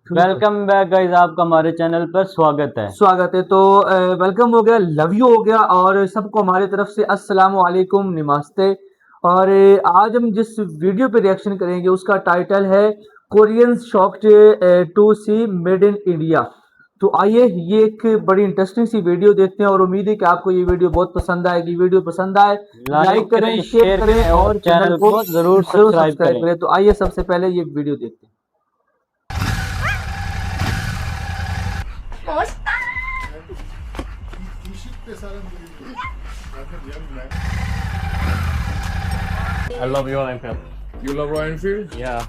Welcome back guys, आपका हमारे channel पर स्वागत है। तो वेलकम हो गया, लव यू हो गया और सबको हमारी तरफ से अस्सलाम वालेकुम, नमस्ते। और आज हम जिस वीडियो पे रिएक्शन करेंगे उसका टाइटल है Korean shocked to see made in India. तो आइए ये एक बड़ी इंटरेस्टिंग सी वीडियो देखते हैं और उम्मीद है कि आपको ये वीडियो बहुत पसंद आएगी। वीडियो पसंद आए लाइक करें, शेयर करें और चैनल को जरूर सब्सक्राइब करें। तो आइए सबसे पहले ये वीडियो देखते हैं। I love Royal Enfield. You love Royal Enfield? Yeah.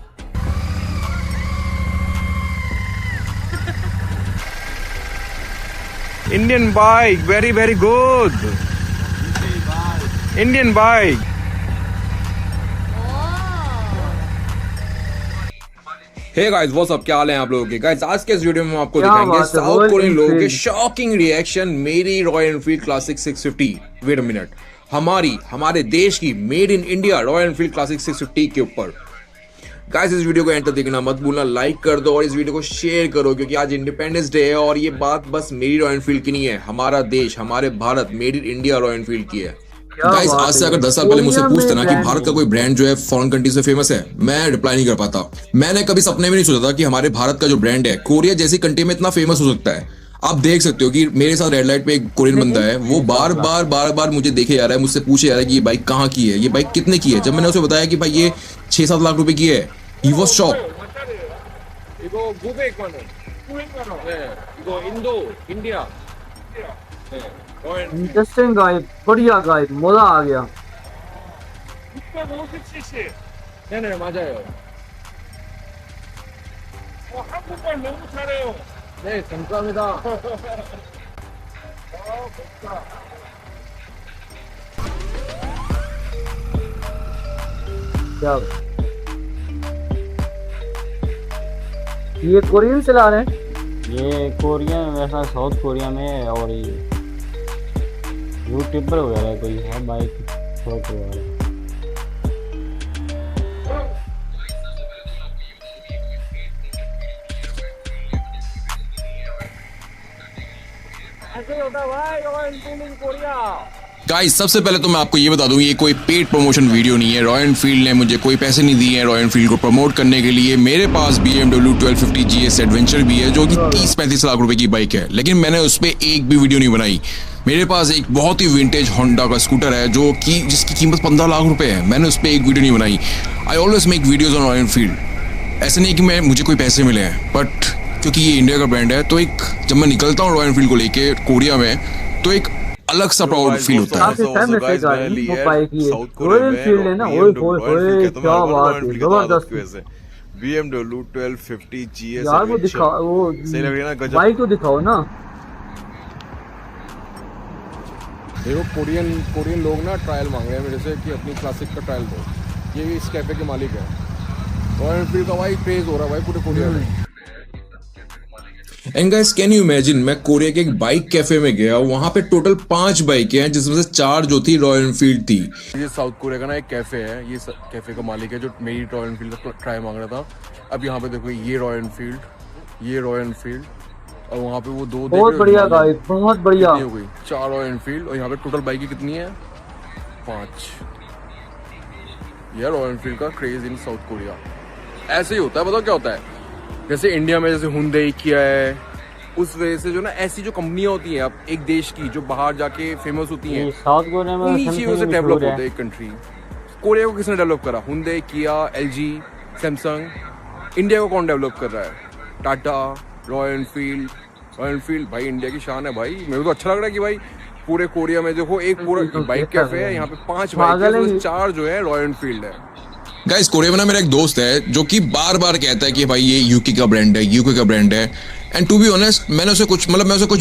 Indian bike, very very good. Indian bike. Hey guys what's up, क्या हाल है आप लोगों के। गाइस आज के इस वीडियो में हम आपको दिखाएंगे साउथ कोरियन लोगों के शॉकिंग रिएक्शन मेरी Royal Enfield Classic 650। Wait a minute, हमारे देश की made in India Royal Enfield Classic 650 के ऊपर। गाइस इस वीडियो को एंड तक देखना मत भूलना, लाइक कर दो और इस वीडियो को शेयर करो क्योंकि आज इंडिपेंडेंस डे है और ये बात बस मेरी रॉयल एनफील्ड की नहीं है, हमारा देश, हमारे Bharat, made in India Royal Enfield की है। गाइस आज से अगर 10 साल पहले मुझसे पूछते ना कि भारत का कोई ब्रांड जो है फॉरेन कंट्री से फेमस है, मैं रिप्लाई नहीं कर पाता। मैंने कभी सपने में नहीं सोचा था कि हमारे भारत का जो ब्रांड है कोरिया जैसी कंट्री में इतना फेमस हो सकता है। आप देख सकते हो कि मेरे साथ रेड लाइट पे एक कोरियन बंदा है, वो बार बार मुझे देखे जा रहा है, मुझसे पूछे जा रहा है कि ये बाइक कहाँ की है, ये बाइक कितने की है। जब मैंने उसे बताया कि भाई ये 6-7 लाख रुपए की है, he was shocked. 이거 900만 원. 900만 원. 네. 이거 인도, 인디아. 네. Interesting guide, बढ़िया गाइड, मजा आ गया। 650cc. 네네 맞아요. 한국말 너무 잘해요. 네 감사합니다. 좋다. क्या ये कोरियन चला रहे हैं? ये कोरिया में, वैसा साउथ कोरिया में है और ये यूट्यूबर वगैरह कोई है बाइक शॉप वगैरह। ऐसे होता है भाई royal Enfield in Korea. Guys सबसे पहले तो मैं आपको ये बता दूं, ये कोई पेड प्रमोशन वीडियो नहीं है। रॉयल एनफील्ड ने मुझे कोई पैसे नहीं दिए हैं रॉयल एनफील्ड को प्रमोट करने के लिए। मेरे पास BMW 1250 GS एडवेंचर भी है जो कि 30-35 लाख रुपए की बाइक है, लेकिन मैंने उस पर एक भी वीडियो नहीं बनाई। मेरे पास एक बहुत ही विंटेज होंडा का स्कूटर है जो कि जिसकी कीमत 15 लाख रुपए है, मैंने उस पर एक वीडियो नहीं बनाई। I always make videos on royal Enfield. ऐसे नहीं कि मुझे कोई पैसे मिले हैं, बट क्योंकि ये इंडिया का ब्रांड है तो एक जब मैं निकलता हूँ रॉयल एनफील्ड को लेके कोरिया में तो एक अलग सा प्राउड फील होता है। BMW 1250 GS यार वो दिखाओ, वो सही लग रही है ना, गजब। बाइक तो दिखाओ ना। देखो कोरियन लोग ना ट्रायल मांग रहे हैं मेरे से कि अपनी क्लासिक का ट्रायल दो। ये भी इस कैफे के मालिक है। रॉयल एनफील्ड का भाई क्रेज हो रहा है भाई पूरे कोरिया में। And guys can you imagine, मैं कोरिया के एक बाइक कैफे में गया, वहां पे टोटल 5 बाइकें हैं जिसमें से 4 जो थी रॉयल एनफील्ड थी। ये साउथ कोरिया का ना एक कैफे है, ये कैफे का मालिक है जो मेरी रॉयल एनफील्ड का ट्राई मांग रहा था। अब यहाँ पे देखो ये रॉयल एनफील्ड, ये रॉयल एनफील्ड और वहाँ पे वो दो। बहुत बढ़िया गाइस, बहुत बढ़िया हो गई 4 रॉयल एनफील्ड और यहाँ पे टोटल बाइकें कितनी है? 5। यार रॉयल एनफील्ड का क्रेज इन साउथ कोरिया ऐसे ही होता है। बताओ क्या होता है, जैसे इंडिया में जैसे हुंडई किया है, उस वजह से जो ना ऐसी जो कंपनियां होती हैं अब एक देश की जो बाहर जाके फेमस होती हैं, साउथ कोरिया में उन्हीं चीजों से डेवलप होता है एक कंट्री। कोरिया को किसने डेवलप करा? हुंडई, किया, LG, सैमसंग। इंडिया को कौन डेवलप कर रहा है? Tata, royal Enfield. Royal Enfield भाई इंडिया की शान है भाई। मेरे को तो अच्छा लग रहा है कि भाई पूरे कोरिया में देखो एक पूरा बाइक कैफे है, यहाँ पे 5 बाइक, 4 जो है रॉयल एनफील्ड है। गाइस कोरिया में ना मेरा एक दोस्त है जो कि बार बार कहता है कि भाई ये यूके का ब्रांड है, यूके का ब्रांड है। एंड टू बी ऑनेस्ट मैं उसे कुछ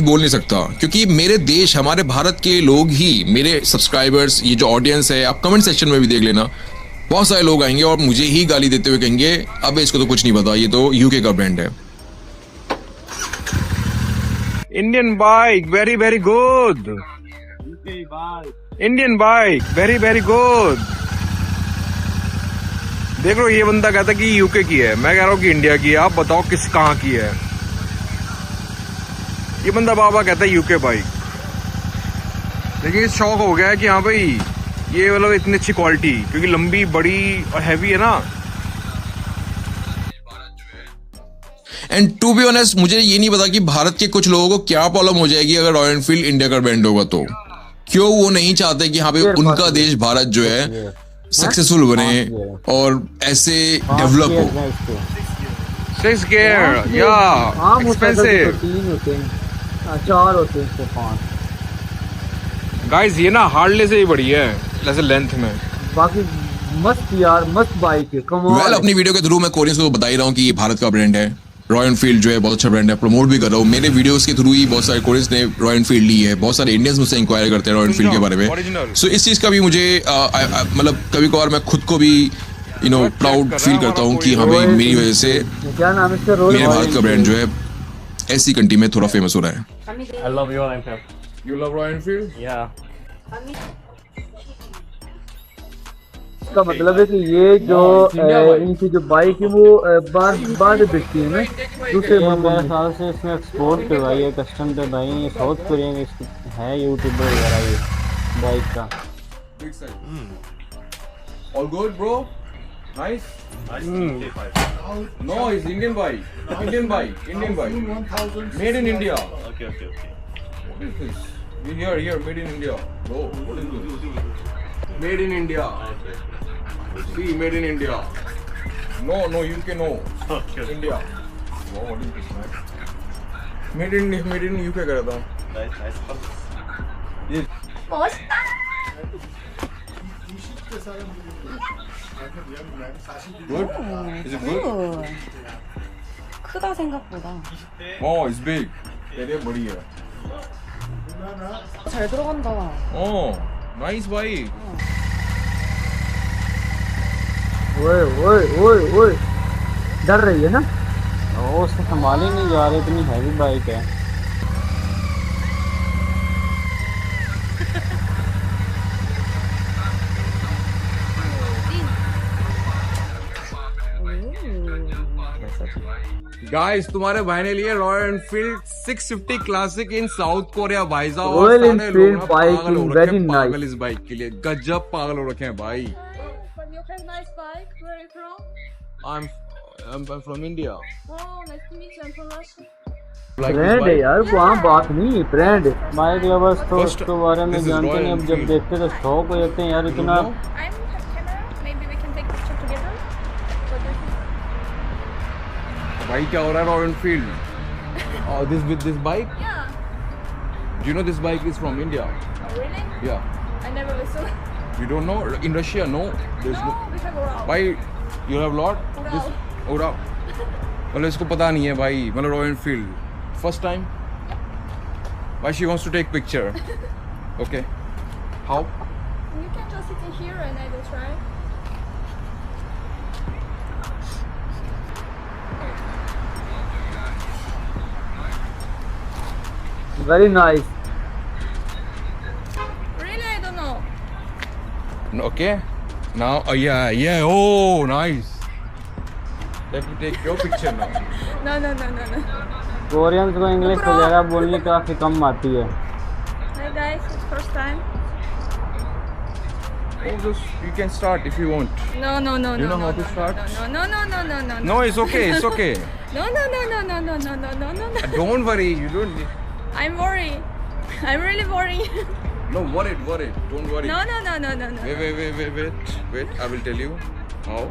बोल नहीं सकता क्योंकि मेरे देश, हमारे भारत के लोग ही, मेरे सब्सक्राइबर्स, ये जो ऑडियंस है, आप कमेंट सेक्शन में भी देख लेना, बहुत सारे लोग आएंगे और मुझे ही गाली देते हुए कहेंगे अब इसको तो कुछ नहीं पता, ये तो यूके का ब्रांड है। Indian bike very very good. Indian bike very very good. देख लो, ये बंदा कहता कि यूके की है, मैं कह रहा हूँ कि इंडिया की है। आप बताओ किस कहाँ की है। ये बंदा बाबा कहता है यूके बाइक, लेकिन शौक हो गया है कि हाँ भाई ये मतलब इतनी अच्छी क्वालिटी, क्योंकि लंबी बड़ी और हैवी है ना। एंड टू बी ऑनेस्ट, मुझे ये नहीं पता कि भारत के कुछ लोगों को क्या प्रॉब्लम हो जाएगी अगर रॉयल एनफील्ड इंडिया का ब्रांड होगा तो। क्यों वो नहीं चाहते कि हाँ भाई उनका देश भारत जो है सक्सेसफुल बने और ऐसे डेवलप हो। 6 gear, या एक्सपेंसिव। 3 होते हैं, 4 होते हैं, इसके 5। गाइस ये ना हार्ले से ही बड़ी है ऐसे लेंथ में। बाकी मस्त यार, मस्त बाइक है, कमाल है। अपनी वीडियो के थ्रू मैं कोरियंस को बता ही रहा हूँ कि ये भारत का ब्रांड है। रॉयल एनफील्ड जो है बहुत अच्छा ब्रांड है, प्रमोट भी कर रहा हूँ। मेरे वीडियोस के थ्रू ही बहुत सारे कोरियंस ने रॉयल एनफील्ड ली है। बहुत सारे इंडियंस मुझसे इंक्वायरी करते हैं रॉयल एनफील्ड के बारे में। सो इस चीज़ का भी मुझे मतलब कभी कभार मैं खुद को भी प्राउड फील करता हूँ कि हाँ भाई मेरी वजह से क्या नाम है इसका, मेरे भारत का ब्रांड जो है ऐसी कंट्री में थोड़ा फेमस हो रहा है। I love Royal Enfield. You love Royal Enfield? Yeah. इसका मतलब है कि ये जो इनकी जो बाइक है वो बाहर बिकती है ना दूसरे ये मुल्कों मेरे में। ख्याल से इसमें एक्सपोर्ट पे भाई है, कस्टम पे भाई। ये साउथ कोरियन इसकी है यूट्यूबर वगैरह ये बाइक का। Big size. All good, bro? Nice. No, it's Indian bike. Indian bike. Indian bike. Made in India. Okay. What is this? Here, made in India. Bro, what is this? Made in India. See, made in India. No, UK no. Okay. India. Wow, what is this, man? Made in UK कर रहा था। Nice. Good? Is it good? 크다 생각보다. Oh, it's big. 되게 बड़ी है। 잘 들어간다. Oh, nice bike. ओए डर रही है ना। और उससे संभाले नहीं जा रहे, इतनी हैवी बाइक है। गाइस तुम्हारे भाई ने लिए रॉयल एनफील्ड 650 क्लासिक इन साउथ कोरिया भाई साहब। Royal सारे Enfield लोग ना bike पागल हो is रखे very हैं, पागल nice. इस बाइक के लिए, गजब पागल हो रखे हैं भाई। But you have nice bike. Where are you from? I'm from India. Oh, nice to meet you. I'm from Russia. Like this brand है bike? यार, वहाँ बात नहीं, ब्रांड है। बाइक लवर्स तो First, उसके बारे में this is जानते Royal नहीं, अब जब Enfield. देखते तो शौक हो जाते हैं यार You इतना। know? I have camera. Maybe we can take picture together. What do you think? भाई क्या हो रहा है royal Enfield? This with this bike? Yeah. Do you know this bike is from India? Oh, really? Yeah. I never listen. You don't know? In Russia, no. There's No, no. we have Ural. भाई you have lot? Ural. This Ural. मतलब इसको पता नहीं है भाई, मतलब royal Enfield first time. Why she wants to take picture? Okay. How? You can just sit in here and I will try. Very nice. Really? I don't know. Okay. Now, yeah. Oh, nice. Let me take your picture now. No. Koreans को English वगैरह बोलनी काफ़ी कम आती है। Hi guys, it's first time. Oh, just you can start if you want. No. You know how to start? No. No, it's okay. It's okay. No. Don't worry. You don't. Need... I'm worried. I'm really worried. No, worried. Don't worry. No. Wait. I will tell you how.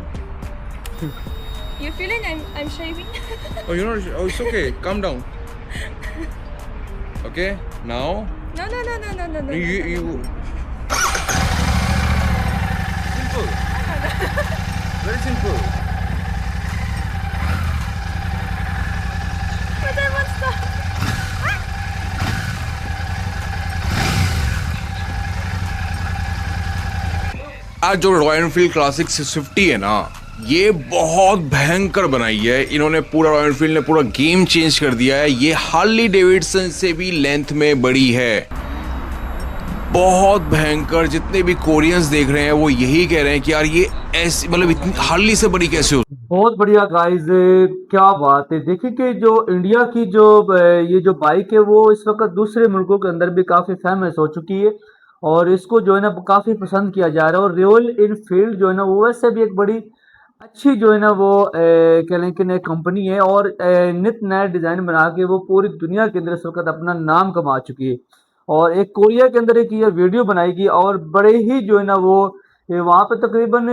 You feeling I'm shaving? Oh, you know. Oh, it's okay. Calm down. Okay. Now. No. You. Simple. Very simple. But I want stuff. आज जो royal Enfield Classic 650 है ना, ये बहुत भयंकर बनाई है इन्होंने। पूरा रॉयल एनफील्ड ने पूरा गेम चेंज कर दिया है। ये हार्ली डेविडसन से भी लेंथ में बड़ी है, बहुत भयंकर। जितने भी कोरियंस देख रहे हैं वो यही कह रहे हैं कि यार ये ऐसी मतलब इतनी हार्डली से बड़ी कैसे हो? बहुत बढ़िया गाइस, क्या बात है। देखिए कि जो इंडिया की जो ये जो बाइक है वो इस वक्त दूसरे मुल्कों के अंदर भी काफ़ी फेमस हो चुकी है और इसको जो है ना काफ़ी पसंद किया जा रहा है। और रॉयल इनफील्ड जो है ना वो वैसे भी एक बड़ी अच्छी जो है ना वो कह लें कि नई कंपनी है और नित नया डिज़ाइन बना के वो पूरी दुनिया के अंदर इस वक्त अपना नाम कमा चुकी है। और एक कोरिया के अंदर एक ये वीडियो बनाएगी और बड़े ही जो है ना वो वहाँ पे तकरीबन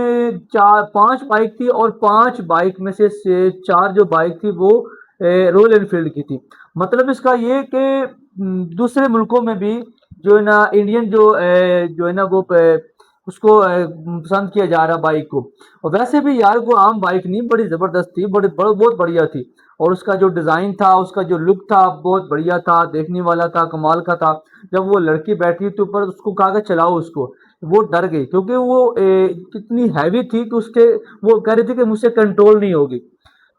4-5 बाइक थी और 5 बाइक में से 4 जो बाइक थी वो रॉयल एनफील्ड की थी। मतलब इसका ये कि दूसरे मुल्कों में भी जो है ना इंडियन जो है ना वो उसको पसंद किया जा रहा बाइक को। और वैसे भी यार वो आम बाइक नहीं, बड़ी ज़बरदस्त थी, बहुत बढ़िया थी। और उसका जो डिज़ाइन था, उसका जो लुक था बहुत बढ़िया था, देखने वाला था, कमाल का था। जब वो लड़की बैठी थी ऊपर उसको कहा कि चलाओ उसको, वो डर गई क्योंकि वो कितनी हैवी थी कि उसके वो कह रही थी कि मुझसे कंट्रोल नहीं होगी।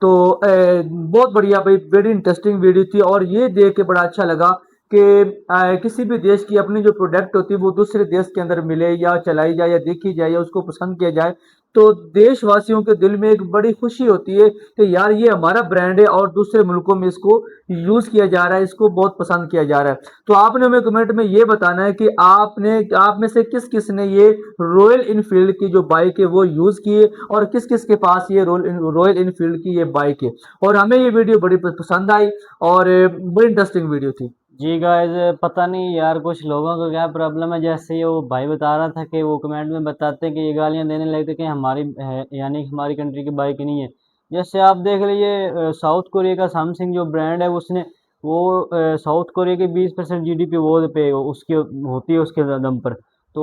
तो बहुत बढ़िया भाई, वेरी इंटरेस्टिंग वीडियो थी और ये देख के बड़ा अच्छा लगा कि किसी भी देश की अपनी जो प्रोडक्ट होती है वो दूसरे देश के अंदर मिले या चलाई जाए या देखी जाए या उसको पसंद किया जाए, तो देशवासियों के दिल में एक बड़ी खुशी होती है कि यार ये हमारा ब्रांड है और दूसरे मुल्कों में इसको यूज़ किया जा रहा है, इसको बहुत पसंद किया जा रहा है। तो आपने हमें कमेंट में ये बताना है कि आप में से किस किस ने ये रॉयल इनफील्ड की जो बाइक है वो यूज़ की है और किस किस के पास ये रॉयल इनफील्ड की ये बाइक है। और हमें ये वीडियो बड़ी पसंद आई और बड़ी इंटरेस्टिंग वीडियो थी। जी गाइस, पता नहीं यार कुछ लोगों को क्या प्रॉब्लम है। जैसे ये वो भाई बता रहा था कि वो कमेंट में बताते हैं कि ये गालियां देने लगते कि हमारी है, यानी कि हमारी कंट्री की बाइक नहीं है। जैसे आप देख लीजिए साउथ कोरिया का सैमसंग जो ब्रांड है उसने वो साउथ कोरिया के 20% जीडीपी वो पे उसकी होती है उसके दम पर। तो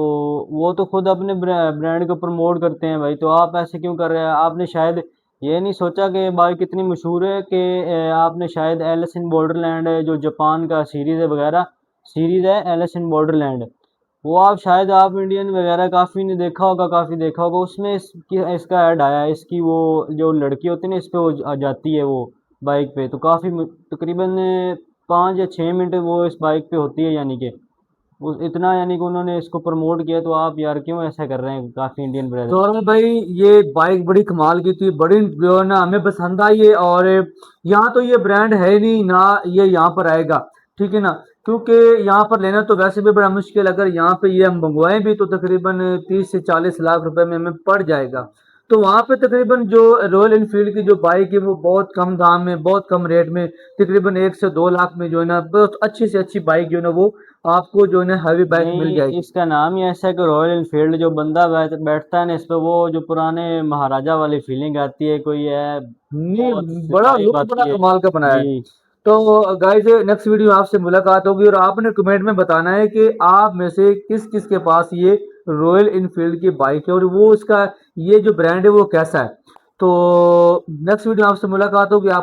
वो तो खुद अपने ब्रांड को प्रमोट करते हैं भाई। तो आप ऐसे क्यों कर रहे हैं? आपने शायद ये नहीं सोचा कि बाइक कितनी मशहूर है कि आपने शायद एलिस इन बॉर्डरलैंड है जो जापान का सीरीज़ है वगैरह, सीरीज़ है एलिस इन बॉर्डरलैंड, वो आप शायद आप इंडियन वगैरह काफ़ी ने देखा होगा, काफ़ी देखा होगा। उसमें इसका ऐड आया है, इसकी वो जो लड़की होती है ना इस पे वो जाती है वो बाइक पे। तो काफ़ी तकरीबन 5 या 6 मिनट वो इस बाइक पे होती है, यानी कि वो इतना यानी कि उन्होंने इसको प्रमोट किया। तो आप यार क्यों ऐसा कर रहे हैं काफ़ी इंडियन ब्रदर? तो अरल भाई ये बाइक बड़ी कमाल की थी, बड़ी जो है ना हमें पसंद आई है। और यहाँ तो ये ब्रांड है नहीं ना, ये यहाँ पर आएगा, ठीक है ना, क्योंकि यहाँ पर लेना तो वैसे भी बड़ा मुश्किल। अगर यहाँ पे ये हम मंगवाएं भी तो तकरीबन 30 से 40 लाख रुपए में हमें पड़ जाएगा। तो वहाँ पे तकरीबन जो रॉयल इनफील्ड की जो बाइक है वो बहुत कम दाम में, बहुत कम रेट में, तकरीबन 1 से 2 लाख में जो है ना बहुत अच्छी से अच्छी बाइक जो है ना वो आपको जो है ना हैवी बाइक मिल नहीं, जाएगी। इसका नाम ही ऐसा है कि रॉयल एनफील्ड। जो बंदा बैठता है ना इस पे वो जो पुराने महाराजा वाली फीलिंग आती है, कोई है बहुत नहीं, बड़ा वाइब लुक बड़ा आती है। कमाल का बनाया है। जी तो गाइस नेक्स्ट वीडियो आपसे मुलाकात होगी और आपने कमेंट में बताना है कि आप में से किस किस के पास ये रॉयल इनफील्ड की बाइक है और वो इसका ये जो ब्रांड है वो कैसा है। तो नेक्स्ट वीडियो आपसे मुलाकात होगी। आप